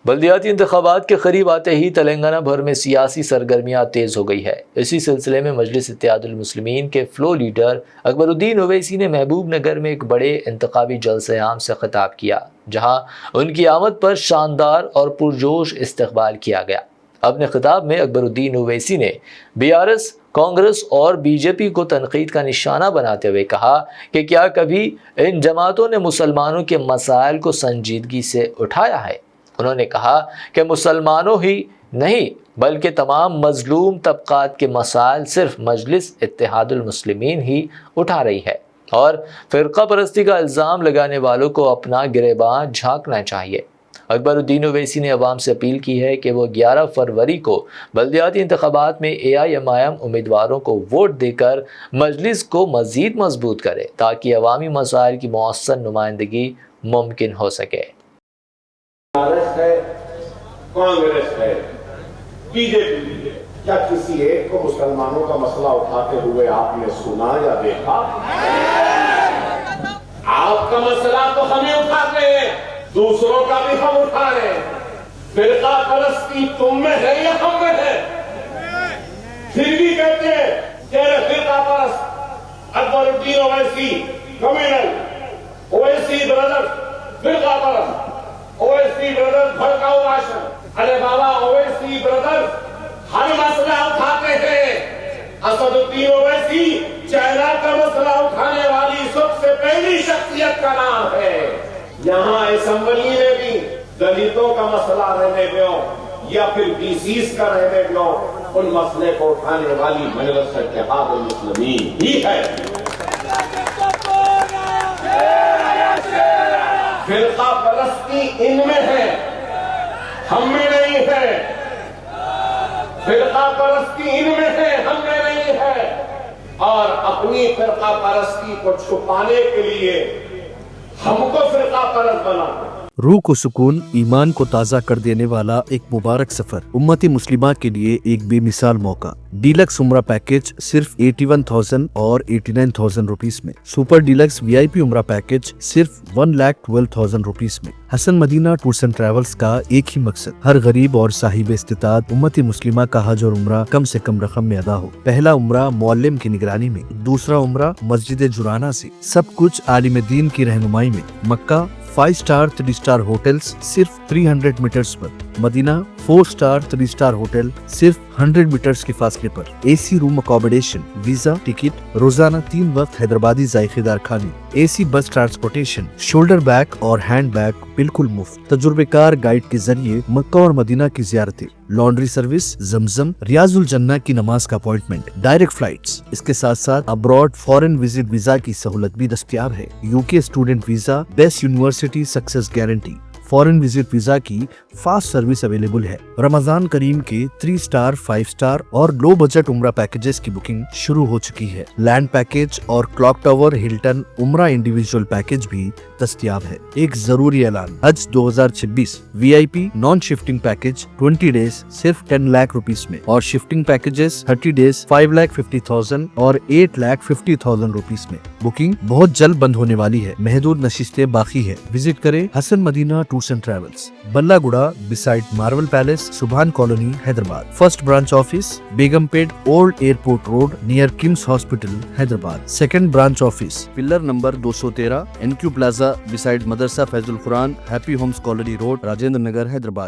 بلدیاتی انتخابات کے قریب آتے ہی تلنگانہ بھر میں سیاسی سرگرمیاں تیز ہو گئی ہے۔ اسی سلسلے میں مجلس اتحاد المسلمین کے فلور لیڈر اکبر الدین اویسی نے محبوب نگر میں ایک بڑے انتخابی جلسہ عام سے خطاب کیا، جہاں ان کی آمد پر شاندار اور پرجوش استقبال کیا گیا۔ اپنے خطاب میں اکبر الدین اویسی نے BRS، کانگریس اور BJP کو تنقید کا نشانہ بناتے ہوئے کہا کہ کیا کبھی ان جماعتوں نے مسلمانوں کے مسائل کو سنجیدگی سے اٹھایا ہے؟ انہوں نے کہا کہ مسلمانوں ہی نہیں بلکہ تمام مظلوم طبقات کے مسائل صرف مجلس اتحاد المسلمین ہی اٹھا رہی ہے، اور فرقہ پرستی کا الزام لگانے والوں کو اپنا گریباں جھانکنا چاہیے۔ اکبر الدین اویسی نے عوام سے اپیل کی ہے کہ وہ 11 فروری کو بلدیاتی انتخابات میں AIMIM امیدواروں کو ووٹ دے کر مجلس کو مزید مضبوط کرے تاکہ عوامی مسائل کی مؤثر نمائندگی ممکن ہو سکے۔ کانگریس ہے، BJP، کیا کسی ایک کو مسلمانوں کا مسئلہ اٹھاتے ہوئے آپ نے سنا یا دیکھا؟ آپ کا مسئلہ تو ہمیں اٹھاتے ہیں، دوسروں کا بھی ہم اٹھا رہے ہیں۔ فرقہ پرستی تم میں ہے یا ہم میں ہے؟ پھر بھی کہتے ہیں کہ فرقہ پرست اکبر الدین اویسی کمیونل، اویسی بردر فرقہ پرست، اویسی بردر بھڑکاؤ بھاشن۔ ارے بابا، اویسی بردر ہر مسئلہ اٹھاتے ہیں۔ اسد الدین اویسی چائنا کا مسئلہ اٹھانے والی سب سے پہلی شخصیت کا نام ہے۔ یہاں اسمبلی میں بھی دلتوں کا مسئلہ رہنے دو یا پھر BCs کا رہنے دو، ان مسئلے کو اٹھانے والی مجلس اتحاد المسلمین ہی ہے۔ فرقہ پرستی ان میں ہے، ہم میں نہیں ہے۔ فرقہ پرستی ان میں ہے، ہم میں نہیں ہے۔ اور اپنی فرقہ پرستی کو چھپانے کے لیے ہم کو فرقہ پرست بناتے ہیں۔ روح کو سکون، ایمان کو تازہ کر دینے والا ایک مبارک سفر، امت مسلمہ کے لیے ایک بے مثال موقع۔ ڈیلکس عمرہ پیکج صرف 81,000 اور 89,000 روپیز میں، سپر ڈیلکس VIP عمرہ پیکج صرف 1,12,000 روپیز میں۔ حسن مدینہ ٹورز اینڈ ٹریولز کا ایک ہی مقصد، ہر غریب اور صاحب استطاعت امت مسلمہ کا حج اور عمرہ کم سے کم رقم میں ادا ہو۔ پہلا عمرہ معلم کی نگرانی میں، دوسرا عمرہ مسجد جرانہ سے، سب کچھ عالم دین کی رہنمائی میں۔ مکہ 5 سٹار 3 سٹار ہوٹلز صرف 300 میٹرز پر، مدینہ 4 سٹار 3 سٹار ہوٹل صرف 100 میٹرز کے فاصلے پر، AC روم اکوموڈیشن، ویزا، ٹکٹ، روزانہ 3 وقت حیدرآبادی ذائقے دار کھانے، AC بس ٹرانسپورٹیشن، شولڈر بیگ اور ہینڈ بیگ بالکل مفت، تجربہ کار گائیڈ کے ذریعے مکہ اور مدینہ کی زیارتیں، لانڈری سروس، زمزم، ریاض الجنہ کی نماز کا اپوائنٹمنٹ، ڈائریکٹ فلائٹس۔ اس کے ساتھ ساتھ ابراڈ فورن وزٹ ویزا کی سہولت بھی دستیاب ہے۔ UK student visa, best university success guarantee, foreign visit visa کی فاسٹ سروس اویلیبل ہے۔ رمضان کریم کے 3 سٹار 5 سٹار اور لو بجٹ عمرہ پیکجز کی بکنگ شروع ہو چکی ہے۔ لینڈ پیکج اور clock tower Hilton Umrah individual package بھی دستیاب ہے۔ ایک ضروری اعلان، Hajj 2026 VIP non shifting package 20 days صرف 10 لاکھ روپیز میں، اور شفٹنگ پیکجز 30 ڈیز 5,50,000 اور 8,50,000 روپیز میں۔ بکنگ بہت جلد بند ہونے والی ہے، محدود نشستیں باقی ہے۔ وزٹ کریں Hasan Madina tours and travels, بلہ گڑا beside Marvel palace, Subhan colony, Hyderabad. First branch office Begumpet old airport road near KIMS hospital, Hyderabad. Second branch office pillar number 213 NQ plaza beside Madrasa Faiz ul-Quran, happy homes colony road, Rajendra Nagar, Hyderabad.